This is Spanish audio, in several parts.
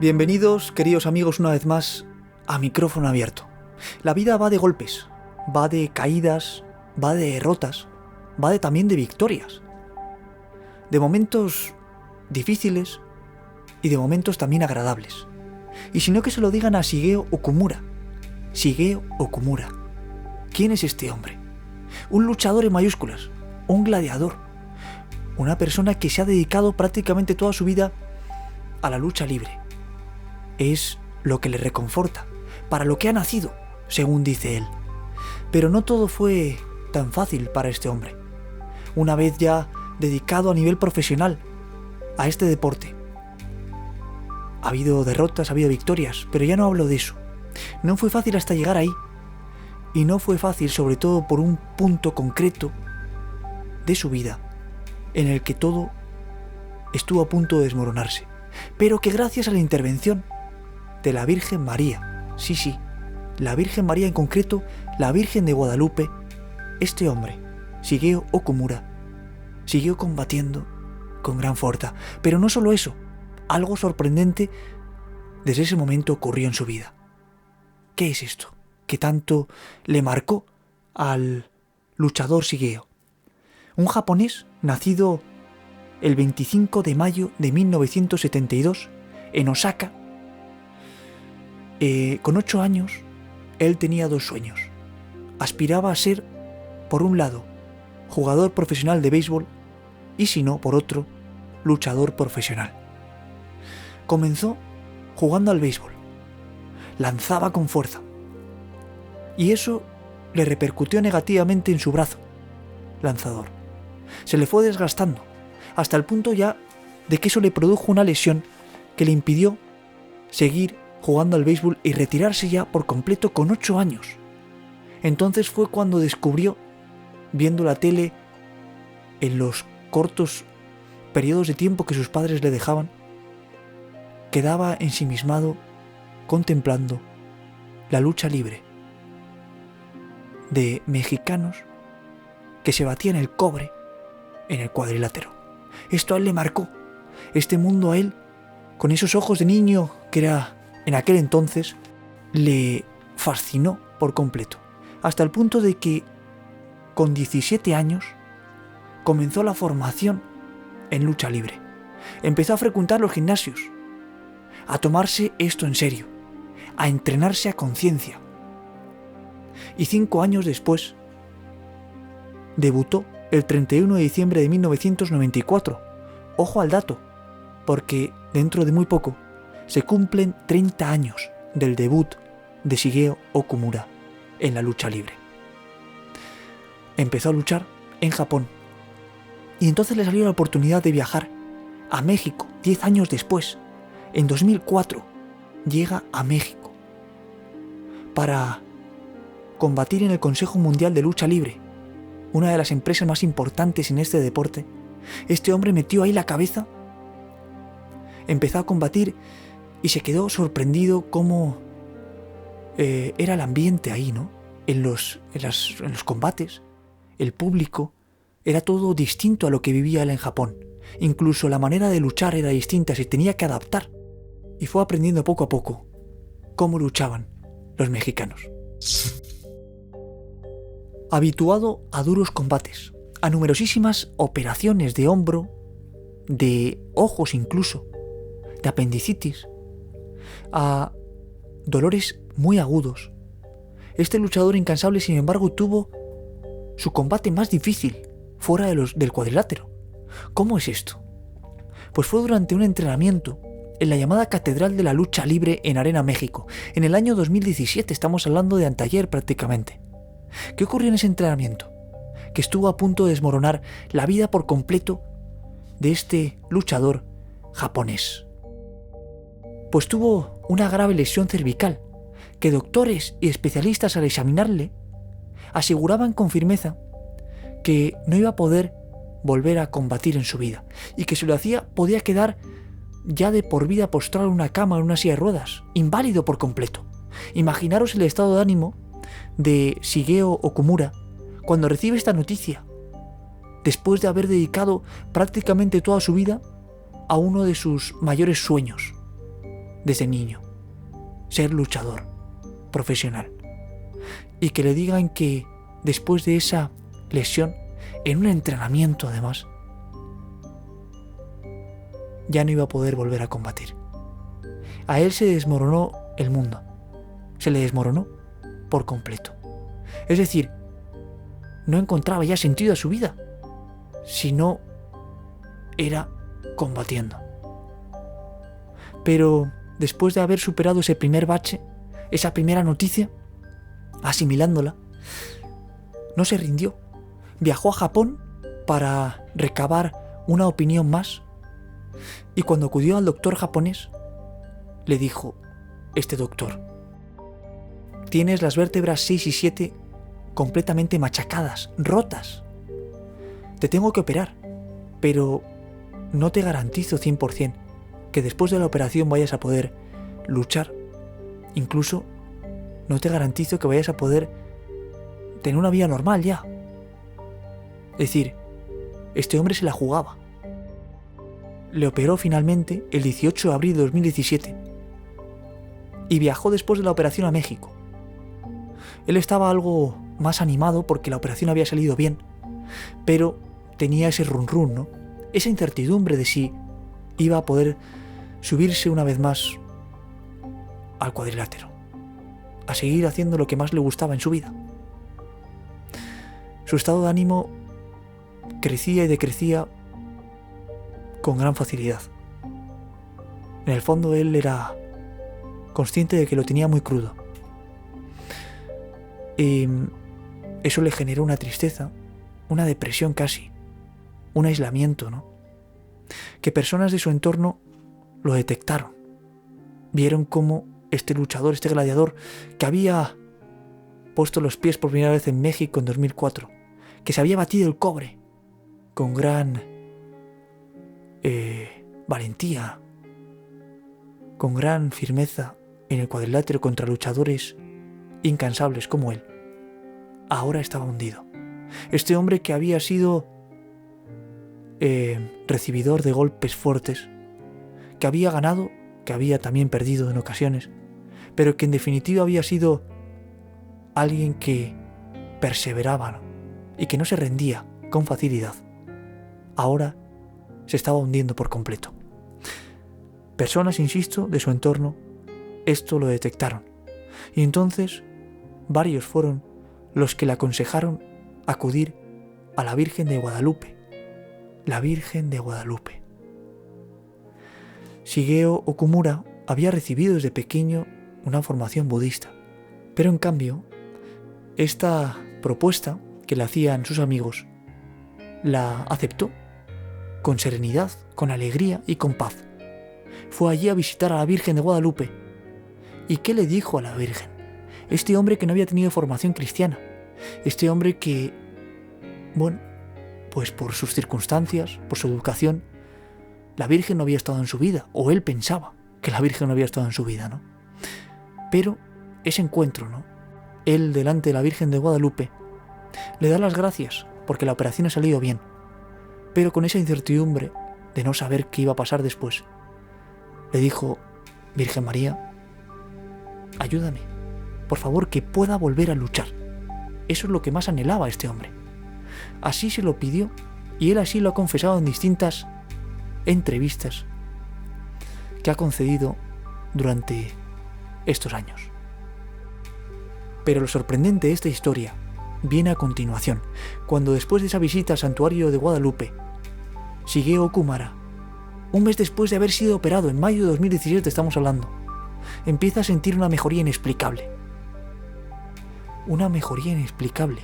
Bienvenidos, queridos amigos, una vez más a Micrófono Abierto. La vida va de golpes, va de caídas, va de derrotas, va también de victorias. De momentos difíciles y de momentos también agradables. Y si no, que se lo digan a Shigeo Okumura. Shigeo Okumura. ¿Quién es este hombre? Un luchador en mayúsculas, un gladiador, una persona que se ha dedicado prácticamente toda su vida a la lucha libre. Es lo que le reconforta, para lo que ha nacido, según dice él. Pero no todo fue tan fácil para este hombre. Una vez ya dedicado a nivel profesional a este deporte, ha habido derrotas, ha habido victorias, pero ya no hablo de eso. No fue fácil hasta llegar ahí. Y no fue fácil, sobre todo por un punto concreto de su vida, en el que todo estuvo a punto de desmoronarse. Pero que gracias a la intervención de la Virgen María, sí, la Virgen María, en concreto la Virgen de Guadalupe, este hombre, Shigeo Okumura, siguió combatiendo con gran fuerza. Pero no solo eso, algo sorprendente desde ese momento ocurrió en su vida. ¿Qué es esto que tanto le marcó al luchador Shigeo? Un japonés nacido el 25 de mayo de 1972 en Osaka. Con 8 años, él tenía 2 sueños. Aspiraba a ser, por un lado, jugador profesional de béisbol y, si no, por otro, luchador profesional. Comenzó jugando al béisbol. Lanzaba con fuerza. Y eso le repercutió negativamente en su brazo lanzador. Se le fue desgastando, hasta el punto ya de que eso le produjo una lesión que le impidió seguir jugando al béisbol y retirarse ya por completo con 8 años. Entonces fue cuando descubrió, viendo la tele en los cortos periodos de tiempo que sus padres le dejaban, quedaba ensimismado contemplando la lucha libre de mexicanos que se batían el cobre en el cuadrilátero. Esto a él le marcó. Este mundo a él, con esos ojos de niño que era en aquel entonces, le fascinó por completo, hasta el punto de que con 17 años comenzó la formación en lucha libre. Empezó a frecuentar los gimnasios, a tomarse esto en serio, a entrenarse a conciencia. Y 5 años después debutó el 31 de diciembre de 1994. Ojo al dato, porque dentro de muy poco se cumplen 30 años del debut de Shigeo Okumura en la lucha libre. Empezó a luchar en Japón y entonces le salió la oportunidad de viajar a México 10 años después. En 2004 llega a México para combatir en el Consejo Mundial de Lucha Libre, una de las empresas más importantes en este deporte. Este hombre metió ahí la cabeza, empezó a combatir y se quedó sorprendido cómo era el ambiente ahí, ¿no? En los combates, el público, era todo distinto a lo que vivía él en Japón. Incluso la manera de luchar era distinta, se tenía que adaptar. Y fue aprendiendo poco a poco cómo luchaban los mexicanos. Habituado a duros combates, a numerosísimas operaciones de hombro, de ojos incluso, de apendicitis, a dolores muy agudos, este luchador incansable, sin embargo, tuvo su combate más difícil fuera del cuadrilátero. ¿Cómo es esto? Pues fue durante un entrenamiento en la llamada Catedral de la Lucha Libre en Arena, México, en el año 2017, estamos hablando de anteayer prácticamente. ¿Qué ocurrió en ese entrenamiento? Que estuvo a punto de desmoronar la vida por completo de este luchador japonés. Pues tuvo una grave lesión cervical, que doctores y especialistas al examinarle aseguraban con firmeza que no iba a poder volver a combatir en su vida, y que si lo hacía podía quedar ya de por vida postrado en una cama, en una silla de ruedas, inválido por completo. Imaginaros el estado de ánimo de Shigeo Okumura cuando recibe esta noticia, después de haber dedicado prácticamente toda su vida a uno de sus mayores sueños, desde niño, ser luchador profesional, y que le digan que después de esa lesión, en un entrenamiento además, ya no iba a poder volver a combatir. A él se desmoronó el mundo, se le desmoronó por completo. Es decir, no encontraba ya sentido a su vida, si no era combatiendo. Pero después de haber superado ese primer bache, esa primera noticia, asimilándola, no se rindió. Viajó a Japón para recabar una opinión más, y cuando acudió al doctor japonés, le dijo este doctor: tienes las vértebras 6 y 7 completamente machacadas, rotas. Te tengo que operar, pero no te garantizo 100% que después de la operación vayas a poder luchar. Incluso no te garantizo que vayas a poder tener una vida normal ya. Es decir, este hombre se la jugaba. Le operó finalmente el 18 de abril de 2017 y viajó después de la operación a México. Él estaba algo más animado porque la operación había salido bien, pero tenía ese run run, ¿no? Esa incertidumbre de si iba a poder subirse una vez más al cuadrilátero, a seguir haciendo lo que más le gustaba en su vida. Su estado de ánimo crecía y decrecía con gran facilidad. En el fondo él era consciente de que lo tenía muy crudo. Y eso le generó una tristeza, una depresión casi, un aislamiento, ¿no? Que personas de su entorno lo detectaron. Vieron cómo este luchador, este gladiador, que había puesto los pies por primera vez en México en 2004, que se había batido el cobre con gran valentía, con gran firmeza en el cuadrilátero contra luchadores incansables como él, ahora estaba hundido. Este hombre que había sido recibidor de golpes fuertes, que había ganado, que había también perdido en ocasiones, pero que en definitiva había sido alguien que perseveraba, ¿no? Y que no se rendía con facilidad, ahora se estaba hundiendo por completo. Personas, insisto, de su entorno esto lo detectaron, y entonces varios fueron los que le aconsejaron acudir a la Virgen de Guadalupe. La Virgen de Guadalupe. Shigeo Okumura había recibido desde pequeño una formación budista, pero en cambio esta propuesta que le hacían sus amigos la aceptó con serenidad, con alegría y con paz. Fue allí a visitar a la Virgen de Guadalupe. ¿Y qué le dijo a la Virgen? Este hombre que no había tenido formación cristiana, este hombre que, bueno, pues por sus circunstancias, por su educación, la Virgen no había estado en su vida, o él pensaba que la Virgen no había estado en su vida, ¿no? Pero ese encuentro, ¿no? Él delante de la Virgen de Guadalupe le da las gracias porque la operación ha salido bien, pero con esa incertidumbre de no saber qué iba a pasar después. Le dijo: Virgen María, ayúdame, por favor, que pueda volver a luchar. Eso es lo que más anhelaba este hombre. Así se lo pidió y él así lo ha confesado en distintas entrevistas que ha concedido durante estos años. Pero lo sorprendente de esta historia viene a continuación, cuando después de esa visita al santuario de Guadalupe, Shigeo Okumura, un mes después de haber sido operado, en mayo de 2017 estamos hablando, empieza a sentir una mejoría inexplicable. Una mejoría inexplicable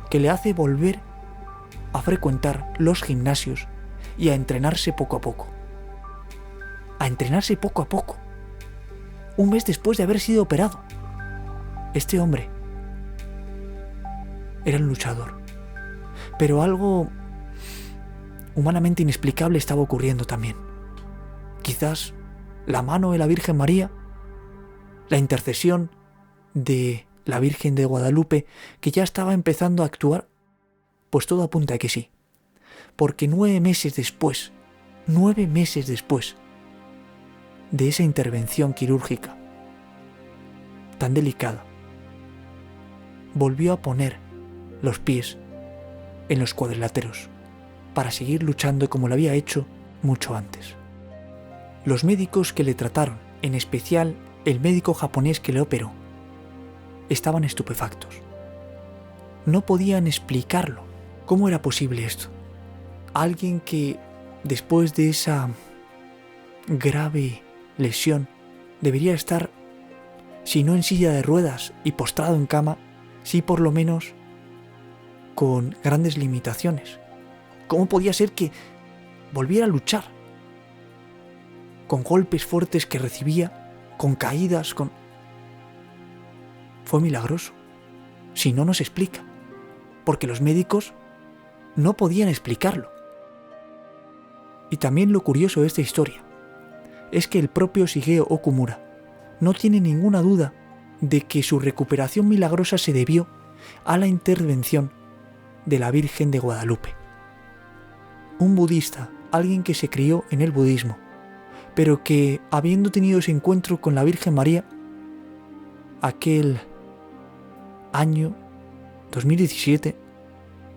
que le hace volver a frecuentar los gimnasios y a entrenarse poco a poco. A entrenarse poco a poco. Un mes después de haber sido operado. Este hombre era un luchador. Pero algo humanamente inexplicable estaba ocurriendo también. Quizás la mano de la Virgen María, la intercesión de la Virgen de Guadalupe, que ya estaba empezando a actuar, pues todo apunta a que sí. Porque 9 meses después, de esa intervención quirúrgica tan delicada, volvió a poner los pies en los cuadriláteros para seguir luchando como lo había hecho mucho antes. Los médicos que le trataron, en especial el médico japonés que le operó, estaban estupefactos. No podían explicarlo. ¿Cómo era posible esto? Alguien que, después de esa grave lesión, debería estar, si no en silla de ruedas y postrado en cama, sí por lo menos con grandes limitaciones. ¿Cómo podía ser que volviera a luchar? Con golpes fuertes que recibía, con caídas, Fue milagroso. Si no nos explica. Porque los médicos no podían explicarlo. Y también lo curioso de esta historia es que el propio Shigeo Okumura no tiene ninguna duda de que su recuperación milagrosa se debió a la intervención de la Virgen de Guadalupe. Un budista, alguien que se crió en el budismo, pero que, habiendo tenido ese encuentro con la Virgen María, aquel año 2017,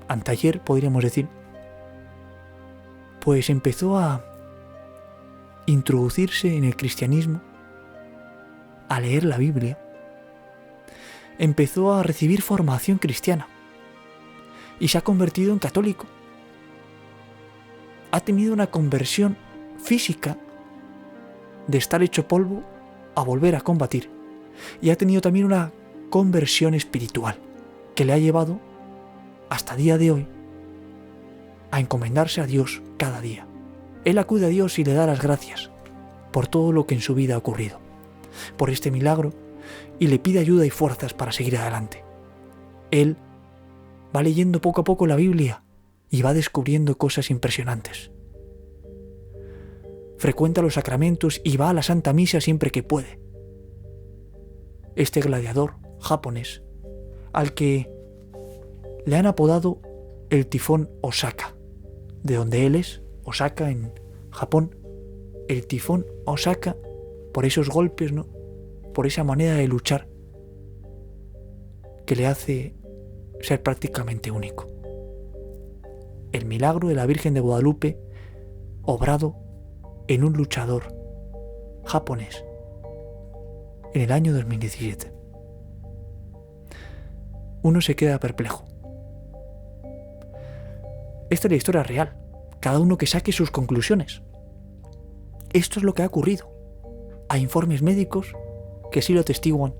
anteayer podríamos decir, pues empezó a introducirse en el cristianismo, a leer la Biblia, empezó a recibir formación cristiana y se ha convertido en católico. Ha tenido una conversión física de estar hecho polvo a volver a combatir, y ha tenido también una conversión espiritual que le ha llevado hasta día de hoy a encomendarse a Dios cada día. Él acude a Dios y le da las gracias por todo lo que en su vida ha ocurrido, por este milagro, y le pide ayuda y fuerzas para seguir adelante. Él va leyendo poco a poco la Biblia y va descubriendo cosas impresionantes. Frecuenta los sacramentos y va a la Santa Misa siempre que puede. Este gladiador japonés, al que le han apodado el tifón Osaka, de donde él es, Osaka en Japón, el tifón Osaka, por esos golpes, ¿no? Por esa manera de luchar que le hace ser prácticamente único. El milagro de la Virgen de Guadalupe obrado en un luchador japonés en el año 2017. Uno se queda perplejo. Esta es la historia real. Cada uno que saque sus conclusiones. Esto es lo que ha ocurrido. Hay informes médicos que sí lo atestiguan.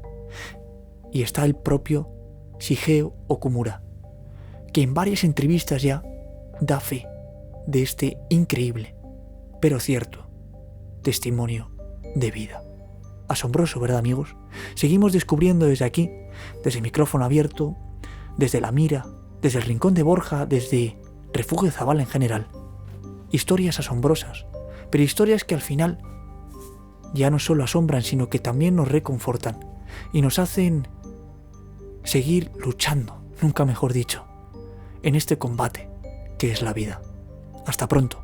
Y está el propio Shigeo Okumura, que en varias entrevistas ya da fe de este increíble, pero cierto, testimonio de vida. Asombroso, ¿verdad, amigos? Seguimos descubriendo desde aquí, desde el micrófono abierto, desde La Mira, desde el Rincón de Borja, desde Refugio Zabala en general. Historias asombrosas, pero historias que al final ya no solo asombran, sino que también nos reconfortan y nos hacen seguir luchando, nunca mejor dicho, en este combate que es la vida. Hasta pronto.